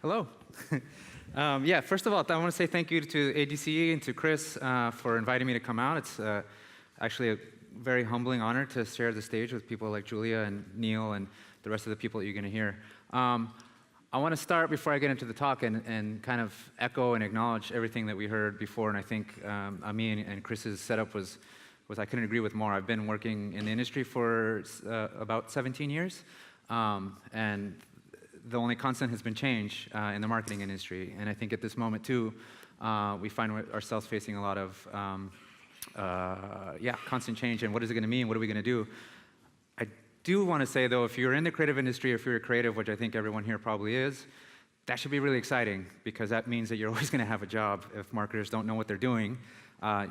Hello. Yeah, first of all, I want to say thank you to ADCE and to Chris for inviting me to come out. It's actually a very humbling honor to share the stage with people like Julia and Neil and the rest of the people that you're going to hear. I want to start before I get into the talk and kind of echo and acknowledge everything that we heard before, and I think me and Chris's setup was I couldn't agree with more. I've been working in the industry for about 17 years, and the only constant has been change in the marketing industry. And I think at this moment, too, we find ourselves facing a lot of constant change. And what is it going to mean? What are we going to do? I do want to say, though, if you're in the creative industry, or if you're a creative, which I think everyone here probably is, that should be really exciting, because that means that you're always going to have a job if marketers don't know what they're doing.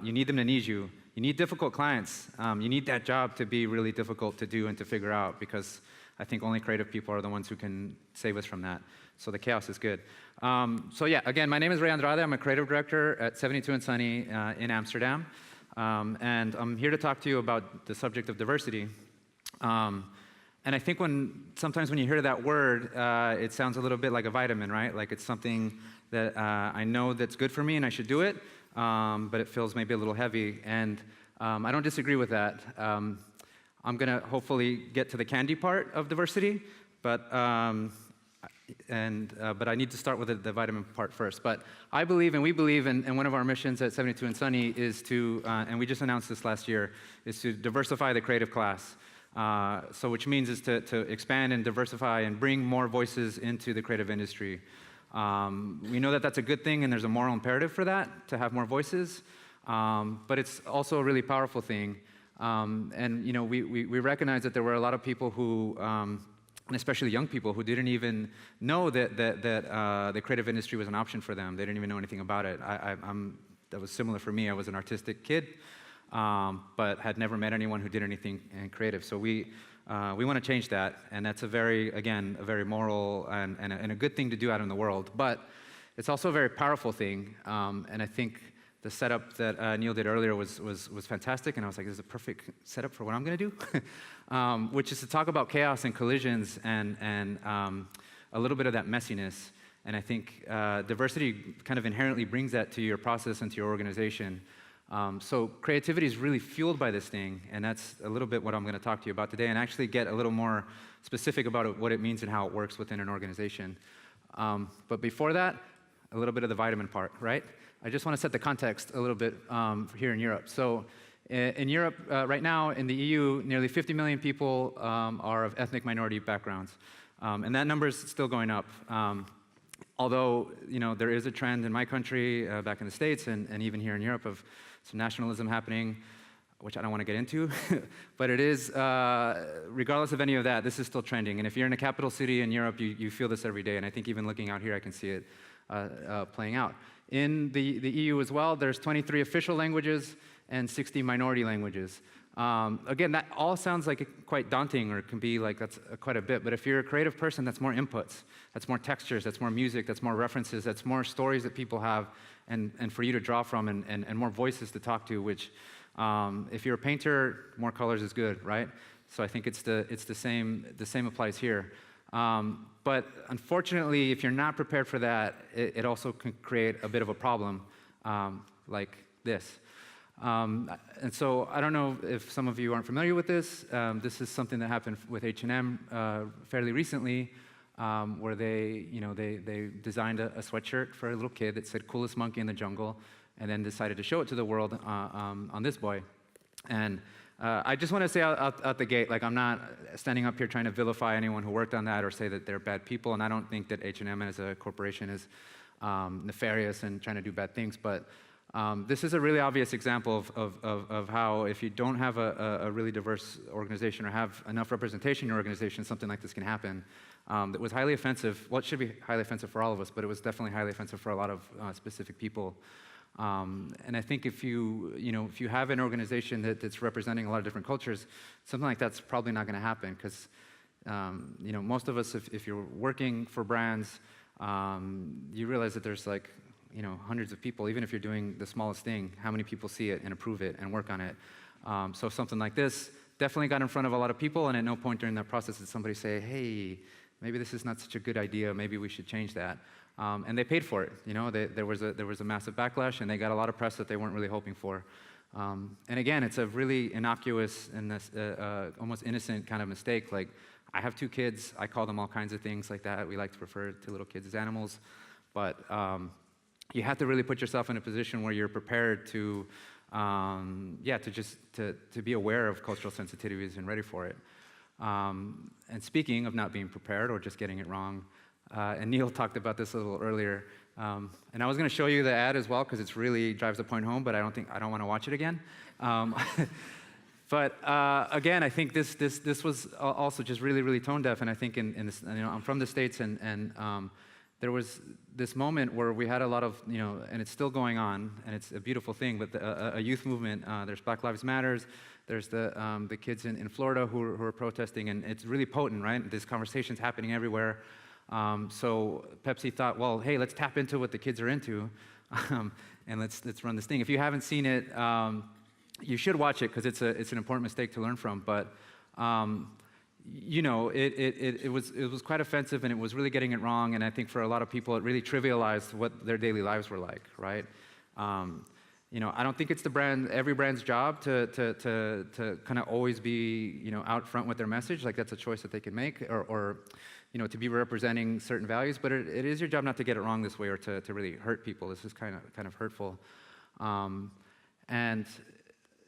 You need them to need you. You need difficult clients. You need that job to be really difficult to do and to figure out, because I think only creative people are the ones who can save us from that. So the chaos is good. So yeah, again, my name is Rey Andrade. I'm a creative director at 72andSunny in Amsterdam. And I'm here to talk to you about the subject of diversity. And I think sometimes when you hear that word, it sounds a little bit like a vitamin, right? Like it's something that I know that's good for me and I should do it, but it feels maybe a little heavy. And I don't disagree with that. I'm going to hopefully get to the candy part of diversity, but I need to start with the vitamin part first. But I believe, and we believe, and one of our missions at 72andSunny is to, and we just announced this last year, is to diversify the creative class. So which means is to expand and diversify and bring more voices into the creative industry. We know that that's a good thing, and there's a moral imperative for that, to have more voices, but it's also a really powerful thing. And you know, we recognize that there were a lot of people who, and especially young people, who didn't even know that the creative industry was an option for them. They didn't even know anything about it. That was similar for me. I was an artistic kid, but had never met anyone who did anything creative. So we want to change that, and that's a very moral and a good thing to do out in the world. But it's also a very powerful thing, and I think the setup that Neil did earlier was fantastic, and I was like, this is a perfect setup for what I'm going to do, which is to talk about chaos and collisions and a little bit of that messiness. And I think diversity kind of inherently brings that to your process and to your organization. So creativity is really fueled by this thing, and that's a little bit what I'm going to talk to you about today, and actually get a little more specific about what it means and how it works within an organization. But before that, a little bit of the vitamin part, right? I just want to set the context a little bit here in Europe. So in Europe, right now, in the EU, nearly 50 million people are of ethnic minority backgrounds. And that number is still going up. Although, you know, there is a trend in my country, back in the States, and even here in Europe, of some nationalism happening, which I don't want to get into. But it is, regardless of any of that, this is still trending. And if you're in a capital city in Europe, you feel this every day. And I think even looking out here, I can see it playing out. In the EU as well, there's 23 official languages and 60 minority languages. Again, that all sounds like quite daunting, or it can be like that's quite a bit, but if you're a creative person, that's more inputs, that's more textures, that's more music, that's more references, that's more stories that people have, and for you to draw from, and more voices to talk to, which, if you're a painter, more colors is good, right? So I think it's the same applies here. But unfortunately, if you're not prepared for that, it also can create a bit of a problem, like this. And so I don't know if some of you aren't familiar with this. This is something that happened with H&M fairly recently, where they designed a sweatshirt for a little kid that said "coolest monkey in the jungle," and then decided to show it to the world on this boy. And I just want to say out the gate, like, I'm not standing up here trying to vilify anyone who worked on that or say that they're bad people, and I don't think that H&M as a corporation is nefarious and trying to do bad things, but this is a really obvious example of how, if you don't have a really diverse organization or have enough representation in your organization, something like this can happen. That was highly offensive. Well, it should be highly offensive for all of us, but it was definitely highly offensive for a lot of specific people. And I think if you have an organization that's representing a lot of different cultures, something like that's probably not going to happen, because most of us, if you're working for brands, you realize that there's like hundreds of people, even if you're doing the smallest thing, how many people see it and approve it and work on it. So something like this definitely got in front of a lot of people, and at no point during that process did somebody say, hey, maybe this is not such a good idea, maybe we should change that. And they paid for it. You know, there was a massive backlash, and they got a lot of press that they weren't really hoping for. And again, it's a really innocuous and almost innocent kind of mistake. Like, I have 2 kids. I call them all kinds of things like that. We like to refer to little kids as animals. But you have to really put yourself in a position where you're prepared to, to be aware of cultural sensitivities and ready for it. And speaking of not being prepared or just getting it wrong, and Neil talked about this a little earlier, and I was going to show you the ad as well because it really drives the point home, but I don't want to watch it again. But again, I think this was also just really, really tone deaf, and I think in this, you know, I'm from the States, and there was this moment where we had a lot of, you know, and it's still going on, and it's a beautiful thing, but a youth movement. There's Black Lives Matters. There's the kids in Florida who are protesting, and it's really potent, right? This conversation's happening everywhere. So Pepsi thought, well, hey, let's tap into what the kids are into, and let's run this thing. If you haven't seen it, you should watch it because it's an important mistake to learn from. But you know, it was quite offensive, and it was really getting it wrong. And I think for a lot of people, it really trivialized what their daily lives were like, right? You know, I don't think it's every brand's job to kind of always be, you know, out front with their message. Like, that's a choice that they can make, or you know, to be representing certain values. But it is your job not to get it wrong this way, or to really hurt people. This is kind of hurtful. And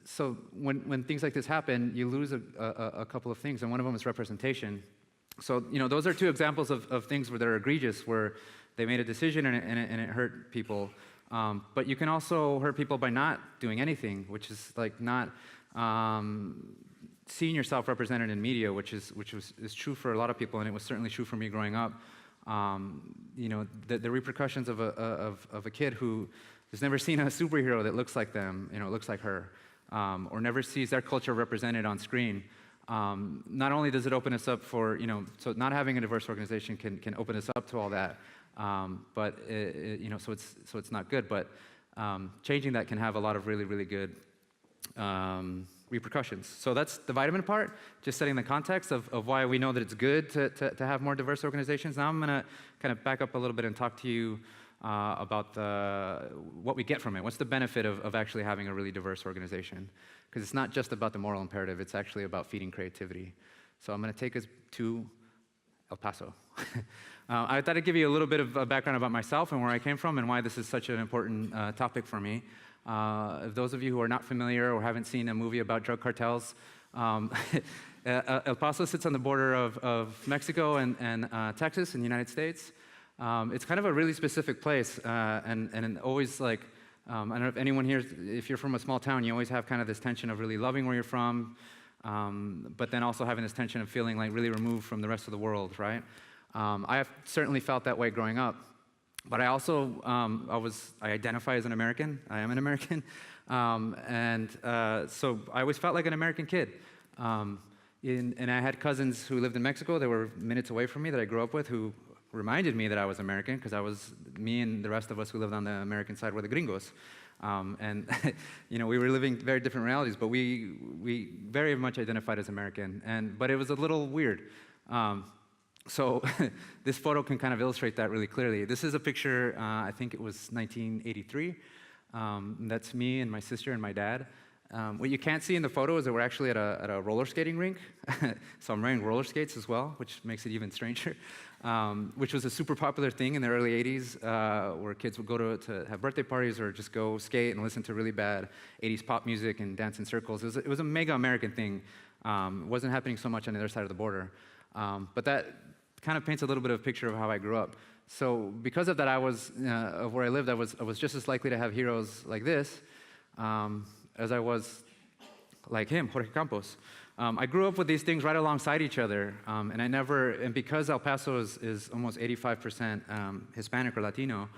so when things like this happen, you lose a couple of things, and one of them is representation. So, you know, those are 2 examples of things where they're egregious, where they made a decision and it hurt people. But you can also hurt people by not doing anything, which is like not seeing yourself represented in media, which is true for a lot of people, and it was certainly true for me growing up. You know, the repercussions of a kid who has never seen a superhero that looks like them, you know, looks like her, or never sees their culture represented on screen. Not only does it open us up for, you know, so not having a diverse organization can open us up to all that, but you know, so it's not good. But changing that can have a lot of really, really good repercussions. So that's the vitamin part, just setting the context of why we know that it's good to have more diverse organizations. Now I'm going to kind of back up a little bit and talk to you about what we get from it. What's the benefit of actually having a really diverse organization? Because it's not just about the moral imperative, it's actually about feeding creativity. So I'm going to take us to El Paso. I thought I'd give you a little bit of a background about myself and where I came from and why this is such an important topic for me. If those of you who are not familiar or haven't seen a movie about drug cartels, El Paso sits on the border of Mexico and Texas in the United States. It's kind of a really specific place, and always like, I don't know if anyone here, if you're from a small town, you always have kind of this tension of really loving where you're from, but then also having this tension of feeling like really removed from the rest of the world, right? I have certainly felt that way growing up, but I also, I identify as an American. I am an American, so I always felt like an American kid. And I had cousins who lived in Mexico that were minutes away from me that I grew up with who reminded me that I was American because me and the rest of us who lived on the American side were the gringos. And you know, we were living very different realities, but we very much identified as American. But it was a little weird. So this photo can kind of illustrate that really clearly. This is a picture, I think it was 1983. That's me and my sister and my dad. What you can't see in the photo is that we're actually at a roller skating rink. So I'm wearing roller skates as well, which makes it even stranger. Which was a super popular thing in the early 80s, where kids would go to have birthday parties or just go skate and listen to really bad 80s pop music and dance in circles. It was a mega American thing. It wasn't happening so much on the other side of the border. But that kind of paints a little bit of a picture of how I grew up. So because of that, of where I lived, I was just as likely to have heroes like this as I was like him, Jorge Campos. I grew up with these things right alongside each other, and because El Paso is almost 85% Hispanic or Latino,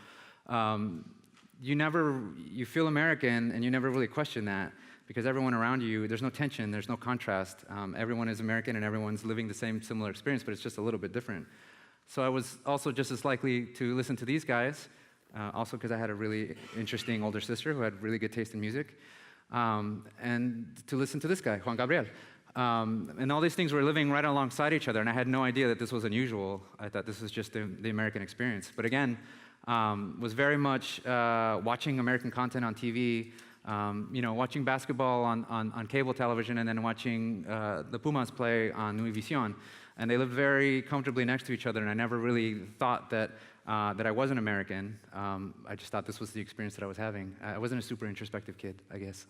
you feel American and you never really question that because everyone around you, there's no tension, there's no contrast. Everyone is American and everyone's living the same similar experience, but it's just a little bit different. So I was also just as likely to listen to these guys, also because I had a really interesting older sister who had really good taste in music. and to listen to this guy, Juan Gabriel. And all these things were living right alongside each other, and I had no idea that this was unusual. I thought this was just the American experience. But again, was very much watching American content on TV, watching basketball on cable television, and then watching the Pumas play on Univision. And they lived very comfortably next to each other, and I never really thought that I wasn't American. I just thought this was the experience that I was having. I wasn't a super introspective kid, I guess.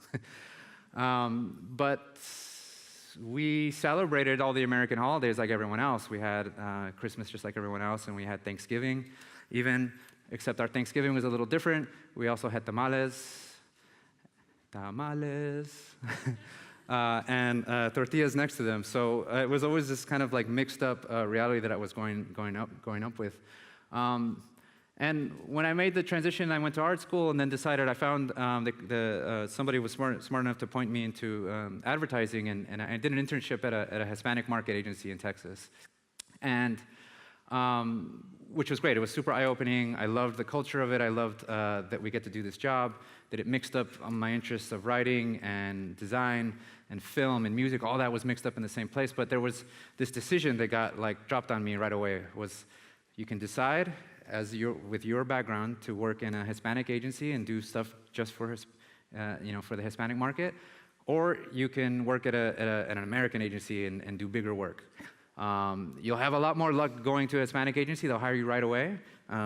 But we celebrated all the American holidays like everyone else. We had Christmas just like everyone else, and we had Thanksgiving even, except our Thanksgiving was a little different. We also had tamales, and tortillas next to them. So it was always this kind of like mixed up reality that I was going up with. And when I made the transition, I went to art school and then decided I found somebody was smart enough to point me into advertising, and I did an internship at a Hispanic market agency in Texas. And which was great. It was super eye-opening. I loved the culture of it. I loved that we get to do this job, that it mixed up my interests of writing and design and film and music. All that was mixed up in the same place. But there was this decision that got dropped on me right away. Was you can decide with your background to work in a Hispanic agency and do stuff just for for the Hispanic market, or you can work at an American agency and do bigger work. You'll have a lot more luck going to a Hispanic agency. They'll hire you right away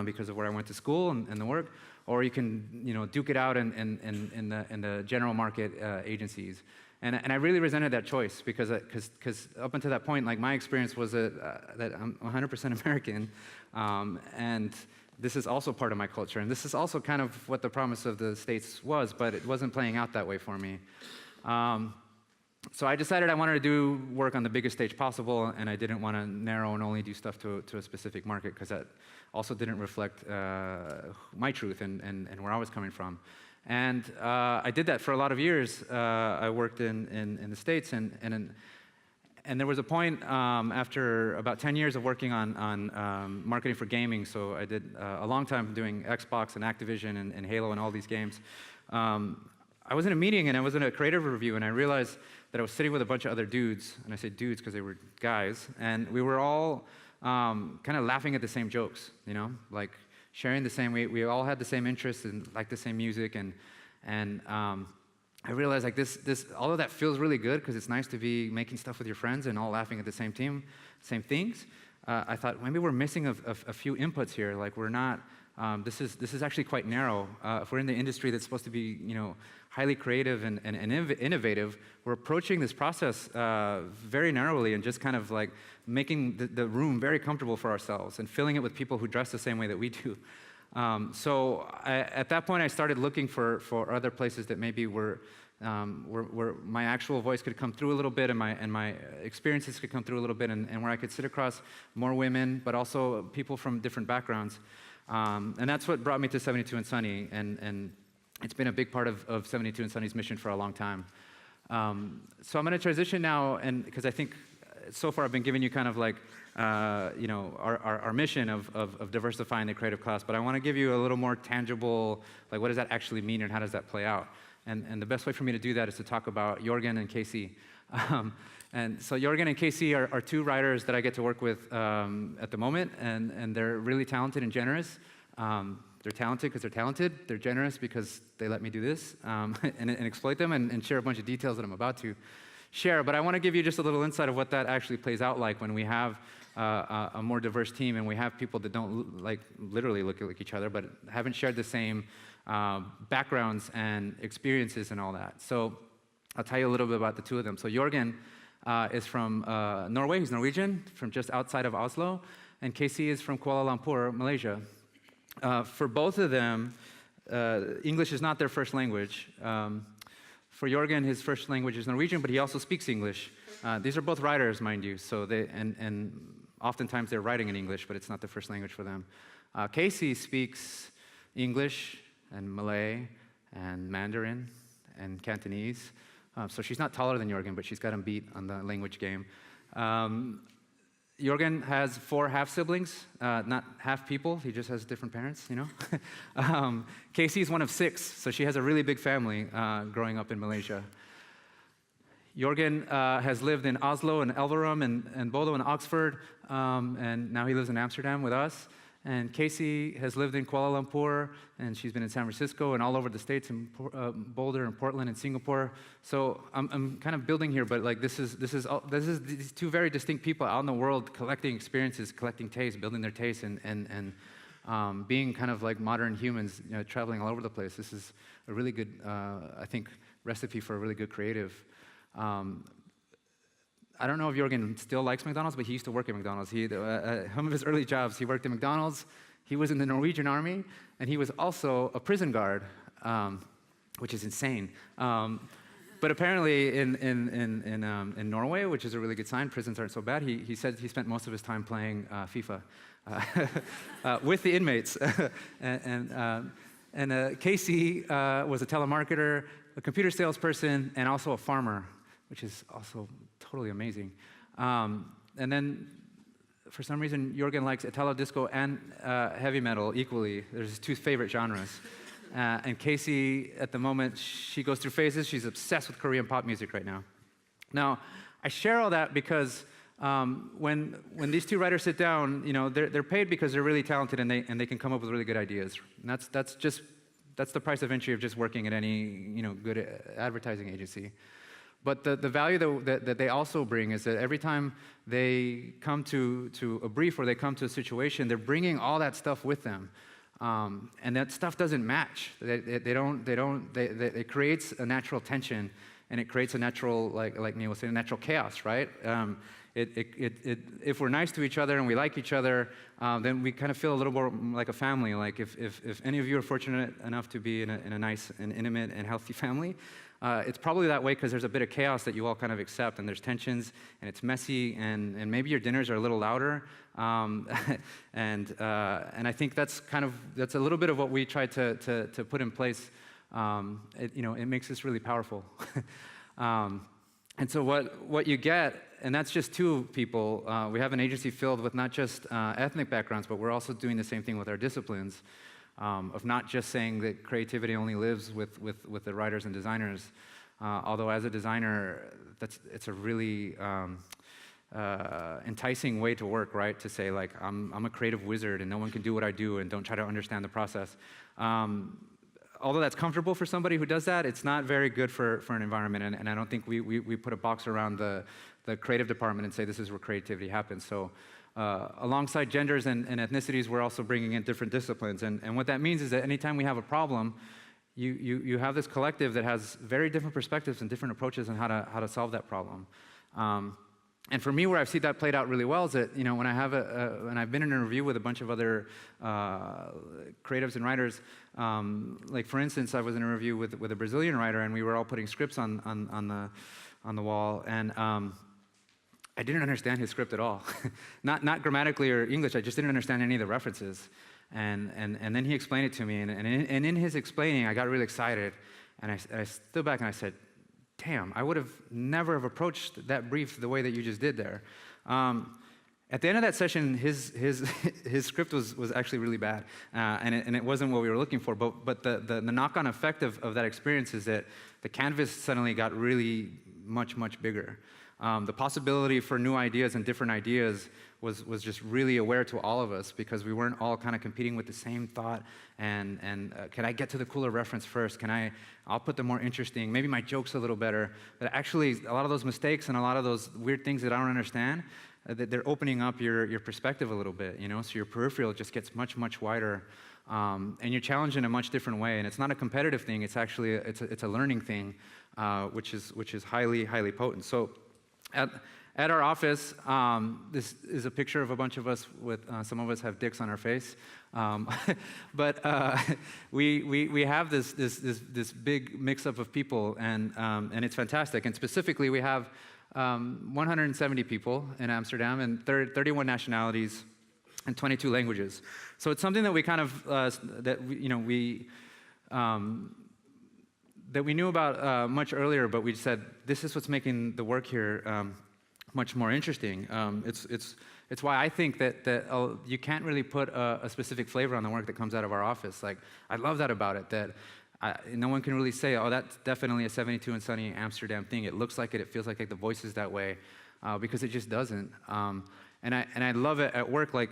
because of where I went to school and the work. Or you can, duke it out in the general market agencies. And I really resented that choice because up until that point, my experience was that I'm 100% American, and this is also part of my culture. And this is also kind of what the promise of the States was, but it wasn't playing out that way for me. So I decided I wanted to do work on the biggest stage possible, and I didn't want to narrow and only do stuff to a specific market, because that also didn't reflect my truth and where I was coming from. And I did that for a lot of years. I worked in the States, and there was a point after about 10 years of working on marketing for gaming, so I did a long time doing Xbox and Activision and Halo and all these games. I was in a meeting and I was in a creative review, and I realized that I was sitting with a bunch of other dudes, and I say dudes because they were guys, and we were all kind of laughing at the same jokes, like sharing the same, we all had the same interests and liked the same music, and I realized all of that feels really good because it's nice to be making stuff with your friends and all laughing at the same things. I thought maybe we're missing a few inputs here, we're not, this is actually quite narrow. If we're in the industry that's supposed to be, highly creative and innovative, we're approaching this process very narrowly and just kind of making the room very comfortable for ourselves and filling it with people who dress the same way that we do. So at that point, I started looking for other places that maybe where my actual voice could come through a little bit, and my experiences could come through a little bit, and where I could sit across more women, but also people from different backgrounds. And that's what brought me to 72andSunny, and it's been a big part of 72andSunny's mission for a long time. So I'm going to transition now, and because I think so far I've been giving you kind of our mission of diversifying the creative class, but I want to give you a little more tangible, what does that actually mean and how does that play out? And the best way for me to do that is to talk about Jurgen and Casey. And so Jurgen and Casey are two writers that I get to work with at the moment, and they're really talented and generous. They're talented because they're talented. They're generous because they let me do this and exploit them and share a bunch of details that I'm about to share. But I want to give you just a little insight of what that actually plays out like when we have a more diverse team and we have people that don't literally look like each other, but haven't shared the same backgrounds and experiences and all that. So I'll tell you a little bit about the two of them. So Jurgen is from Norway. He's Norwegian, from just outside of Oslo. And Casey is from Kuala Lumpur, Malaysia. For both of them, English is not their first language. For Jurgen, his first language is Norwegian, but he also speaks English. These are both writers, mind you, so and oftentimes they're writing in English, but it's not the first language for them. Casey speaks English and Malay and Mandarin and Cantonese. So she's not taller than Jurgen, but she's got him beat on the language game. Jurgen has 4 half-siblings, not half people, he just has different parents, you know? Casey is one of 6, so she has a really big family growing up in Malaysia. Jurgen has lived in Oslo and Elverum and Bodo and Oxford, and now he lives in Amsterdam with us. And Casey has lived in Kuala Lumpur, and she's been in San Francisco and all over the States, in Boulder and Portland and Singapore. So I'm kind of building here, but like this is these 2 very distinct people out in the world collecting experiences, collecting taste, building their taste, and being kind of like modern humans, you know, traveling all over the place. This is a really good, I think, recipe for a really good creative. I don't know if Jurgen still likes McDonald's, but he used to work at McDonald's. Some of his early jobs, he worked at McDonald's, he was in the Norwegian army, and he was also a prison guard, which is insane. But apparently in Norway, which is a really good sign, prisons aren't so bad, he said he spent most of his time playing FIFA with the inmates. and Casey was a telemarketer, a computer salesperson, and also a farmer, which is also totally amazing. And then, for some reason, Jurgen likes Italo disco and heavy metal equally. There's his 2 favorite genres. And Casey, at the moment, she goes through phases. She's obsessed with Korean pop music right now. Now, I share all that because when these 2 writers sit down, you know, they're paid because they're really talented and they can come up with really good ideas. And that's the price of entry of just working at any, you know, good advertising agency. But the value that they also bring is that every time they come to a brief or they come to a situation, they're bringing all that stuff with them, and that stuff doesn't match. It creates a natural tension, and it creates a natural, like Neil was saying, a natural chaos, right? If we're nice to each other and we like each other, then we kind of feel a little more like a family. Like if any of you are fortunate enough to be in a nice and intimate and healthy family, it's probably that way because there's a bit of chaos that you all kind of accept, and there's tensions, and it's messy, and maybe your dinners are a little louder, and I think that's a little bit of what we try to put in place. It makes this really powerful. And so what you get, and that's just 2 people. We have an agency filled with not just ethnic backgrounds, but we're also doing the same thing with our disciplines. Of not just saying that creativity only lives with the writers and designers, although as a designer, it's a really enticing way to work, right? To say like, I'm a creative wizard and no one can do what I do, and don't try to understand the process. Although that's comfortable for somebody who does that, it's not very good for an environment, and I don't think we put a box around the creative department and say this is where creativity happens. So alongside genders and ethnicities, we're also bringing in different disciplines. And what that means is that anytime we have a problem, you have this collective that has very different perspectives and different approaches on how to solve that problem. And for me, where I've seen that played out really well is that, you know, when I've been in a review with a bunch of other creatives and writers, like for instance, I was in a review with a Brazilian writer, and we were all putting scripts on the wall, and I didn't understand his script at all. not grammatically or English, I just didn't understand any of the references. And then he explained it to me, and in his explaining, I got really excited, and I stood back and I said, damn, I would have never have approached that brief the way that you just did there. At the end of that session, his script was actually really bad, and it wasn't what we were looking for. But the knock-on effect of that experience is that the canvas suddenly got really much bigger. The possibility for new ideas and different ideas was just really aware to all of us, because we weren't all kind of competing with the same thought. And can I get to the cooler reference first? I'll put the more interesting, maybe my joke's a little better. But actually, a lot of those mistakes and a lot of those weird things that I don't understand, they're opening up your perspective a little bit, you know? So your peripheral just gets much wider. And you're challenged in a much different way. And it's not a competitive thing, it's actually, it's a learning thing, which is highly potent. So at our office, this is a picture of a bunch of us with, some of us have dicks on our face. But we have this big mix-up of people, and it's fantastic. And specifically, we have 170 people in Amsterdam, and 31 nationalities, and 22 languages. So it's something that we kind of, that we knew about much earlier, but we said, this is what's making the work here much more interesting. It's why I think that you can't really put a specific flavor on the work that comes out of our office. Like, I love that about it, that no one can really say, oh, that's definitely a 72andSunny Amsterdam thing. It looks like it, it feels like the voice is that way, because it just doesn't. And I love it at work, like,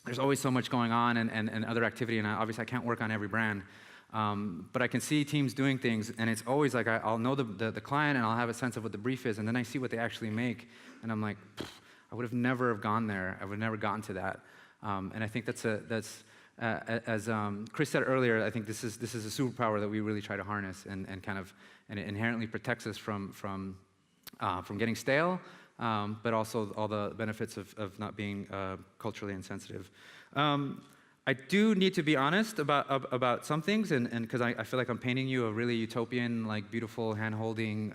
there's always so much going on and other activity, and obviously I can't work on every brand. But I can see teams doing things, and it's always like I'll know the client, and I'll have a sense of what the brief is, and then I see what they actually make, and I'm like, I would have never gone there. I would have never gotten to that. And I think that's as Chris said earlier, I think this is a superpower that we really try to harness, and it inherently protects us from getting stale, but also all the benefits of not being culturally insensitive. I do need to be honest about some things, and because I feel like I'm painting you a really utopian, like, beautiful hand-holding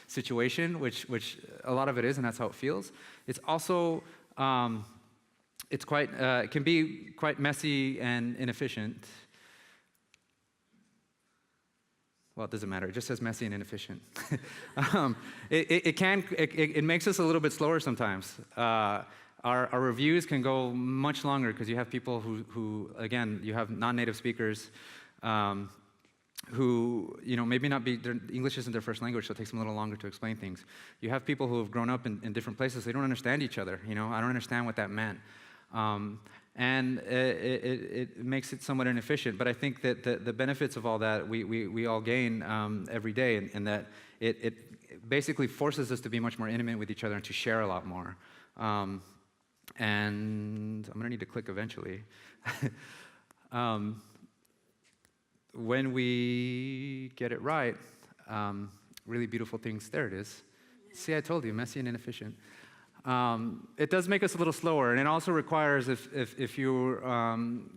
situation, which a lot of it is, and that's how it feels. It's also it can be quite messy and inefficient. Well, it doesn't matter. It just says messy and inefficient. It makes us a little bit slower sometimes. Our reviews can go much longer because you have people who again, you have non-native speakers who, maybe their English isn't their first language, so it takes them a little longer to explain things. You have people who have grown up in different places. They don't understand each other. I don't understand what that meant. And it makes it somewhat inefficient. But I think that the benefits of all that we all gain every day, and that it basically forces us to be much more intimate with each other and to share a lot more. And I'm going to need to click eventually. When we get it right, really beautiful things. There it is. See, I told you, messy and inefficient. It does make us a little slower, and it also requires if you're in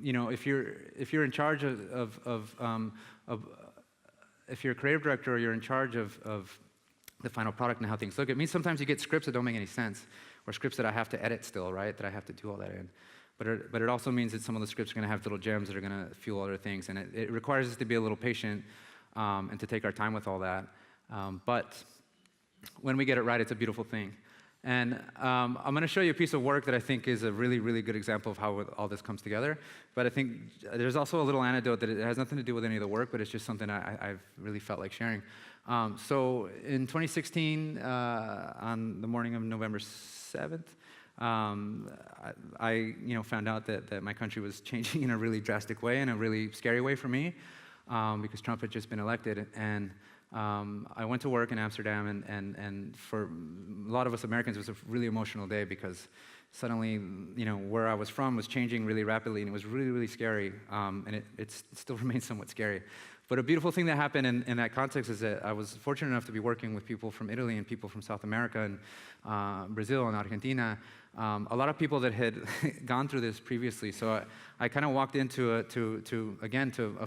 charge if you're a creative director or you're in charge of the final product and how things look. It means sometimes you get scripts that don't make any sense, or scripts that I have to edit still, right? That I have to do all that in. But it also means that some of the scripts are going to have little gems that are going to fuel other things, and it requires us to be a little patient and to take our time with all that. But when we get it right, it's a beautiful thing. And I'm going to show you a piece of work that I think is a really, really good example of how all this comes together. But I think there's also a little anecdote that it has nothing to do with any of the work, but it's just something I've really felt like sharing. So in 2016, on the morning of November 7th, I found out that my country was changing in a really drastic way, in a really scary way for me, because Trump had just been elected. And I went to work in Amsterdam, and for a lot of us Americans, it was a really emotional day because suddenly, where I was from was changing really rapidly, and it was really, really scary, and it still remains somewhat scary. But a beautiful thing that happened in that context is that I was fortunate enough to be working with people from Italy and people from South America and Brazil and Argentina, a lot of people that had gone through this previously. So I kind of walked into a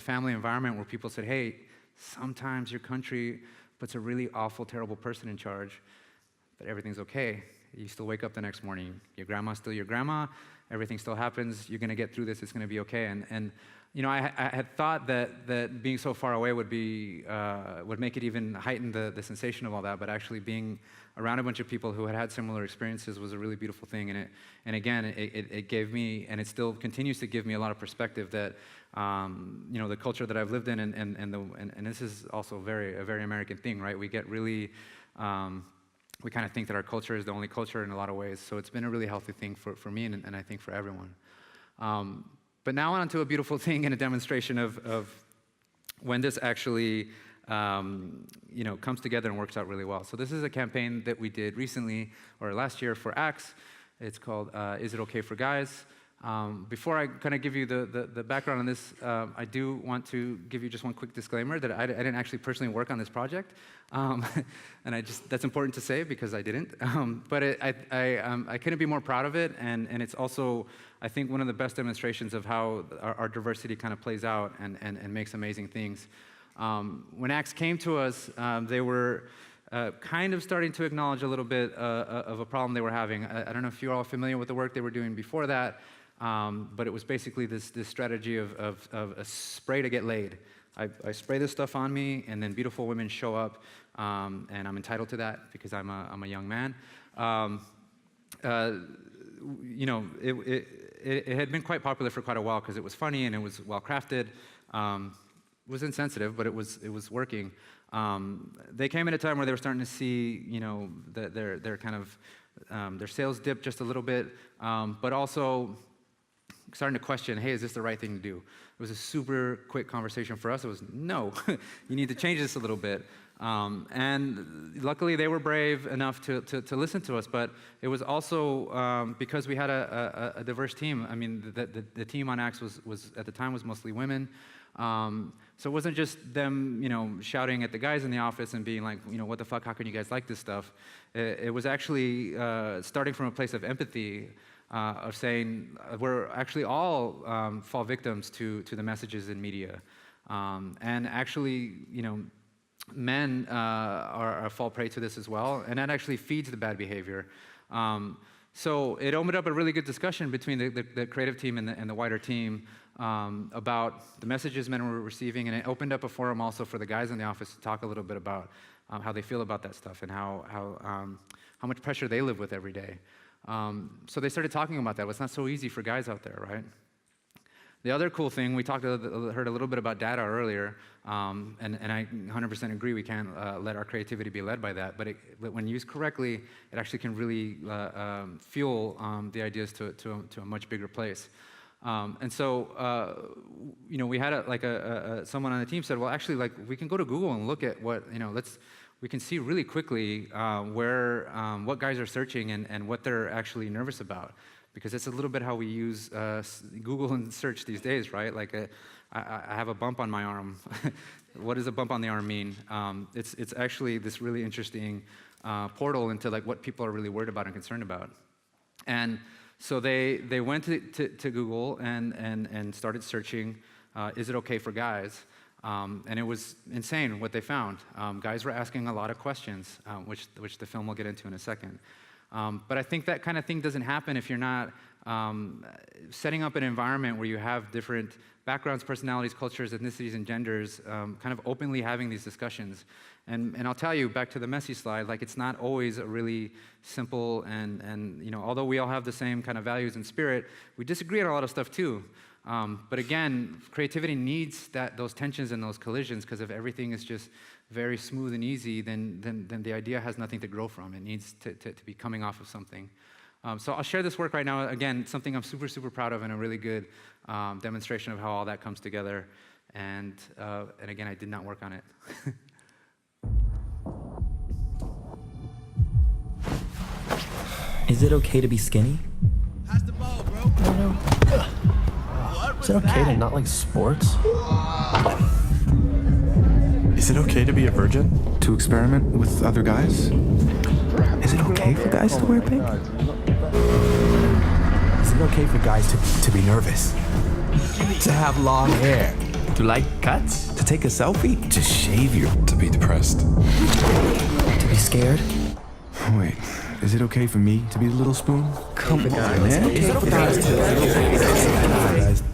family environment where people said, hey, sometimes your country puts a really awful, terrible person in charge, but everything's okay. You still wake up the next morning. Your grandma's still your grandma. Everything still happens. You're going to get through this. It's going to be okay. And I had thought that being so far away would make it even heighten the sensation of all that, but actually being around a bunch of people who had similar experiences was a really beautiful thing. And again, it gave me, and it still continues to give me, a lot of perspective that the culture that I've lived in, and this is also a very American thing, right? We get really, we kind of think that our culture is the only culture in a lot of ways. So it's been a really healthy thing for me, and I think for everyone. But now on to a beautiful thing and a demonstration of when this actually comes together and works out really well. So this is a campaign that we did recently, or last year, for ADCE. It's called Is It Okay for Guys? Before I kind of give you the background on this, I do want to give you just one quick disclaimer that I didn't actually personally work on this project, and that's important to say because I didn't. But I couldn't be more proud of it, and it's also, I think, one of the best demonstrations of how our diversity kind of plays out and makes amazing things. When ADCE came to us, they were kind of starting to acknowledge a little bit of a problem they were having. I don't know if you're all familiar with the work they were doing before that. But it was basically this strategy of a spray to get laid. I spray this stuff on me, and then beautiful women show up, and I'm entitled to that because I'm a young man. You know, it had been quite popular for quite a while because it was funny and it was well crafted. It was insensitive, but it was working. They came at a time where they were starting to see, you know, their kind of their sales dip just a little bit, but also starting to question, hey, is this the right thing to do? It was a super quick conversation for us. It was, no, you need to change this a little bit. And luckily, they were brave enough to listen to us, but it was also because we had a diverse team. I mean, the team on ADCE was at the time was mostly women. So it wasn't just them, you know, shouting at the guys in the office and being like, you know, what the fuck, how can you guys like this stuff? It was actually starting from a place of empathy, of saying we're actually all fall victims to the messages in media. And actually, you know, men fall prey to this as well, and that actually feeds the bad behavior. So it opened up a really good discussion between the creative team and the wider team about the messages men were receiving, and it opened up a forum also for the guys in the office to talk a little bit about how they feel about that stuff and how much pressure they live with every day. So they started talking about that. It's not so easy for guys out there, right? The other cool thing, we heard a little bit about data earlier, and I 100% agree we can't let our creativity be led by that, but when used correctly, it actually can really fuel the ideas to a much bigger place. And so, you know, we had someone on the team said, well, actually, like, we can go to Google and look at what, you know, we can see really quickly what guys are searching and what they're actually nervous about. Because it's a little bit how we use Google and search these days, right? Like, I have a bump on my arm. What does a bump on the arm mean? It's actually this really interesting portal into like what people are really worried about and concerned about. And so they went to Google and started searching, is it okay for guys? And it was insane what they found. Guys were asking a lot of questions, which the film will get into in a second. But I think that kind of thing doesn't happen if you're not setting up an environment where you have different backgrounds, personalities, cultures, ethnicities, and genders kind of openly having these discussions. And I'll tell you, back to the messy slide, like, it's not always a really simple and you know, although we all have the same kind of values and spirit, we disagree on a lot of stuff too. But again, creativity needs those tensions and those collisions, because if everything is just very smooth and easy, then the idea has nothing to grow from. It needs to be coming off of something. So I'll share this work right now. Again, something I'm super, super proud of, and a really good demonstration of how all that comes together. And again, I did not work on it. Is it okay to be skinny? Pass the ball, bro. No. Is it okay to not like sports? Is it okay to be a virgin? To experiment with other guys? Is it okay for guys to wear pink? Is it okay for guys to be nervous? To have long hair? To like cuts? To take a selfie? To shave your... To be depressed? To be scared? Wait, is it okay for me to be the little spoon? Come on, man. Is it okay for guys to...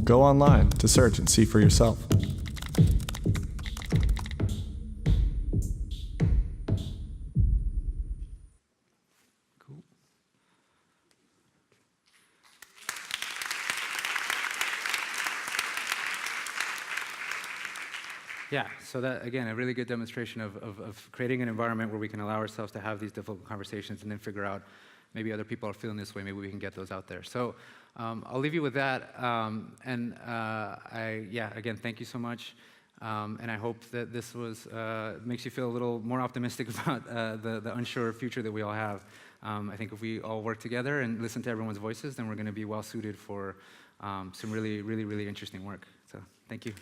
Go online to search and see for yourself. Cool. Yeah, so that, again, a really good demonstration of creating an environment where we can allow ourselves to have these difficult conversations and then figure out maybe other people are feeling this way, maybe we can get those out there. So I'll leave you with that. Again, thank you so much. And I hope that this makes you feel a little more optimistic about the unsure future that we all have. I think if we all work together and listen to everyone's voices, then we're going to be well suited for some really, really, really interesting work. So thank you.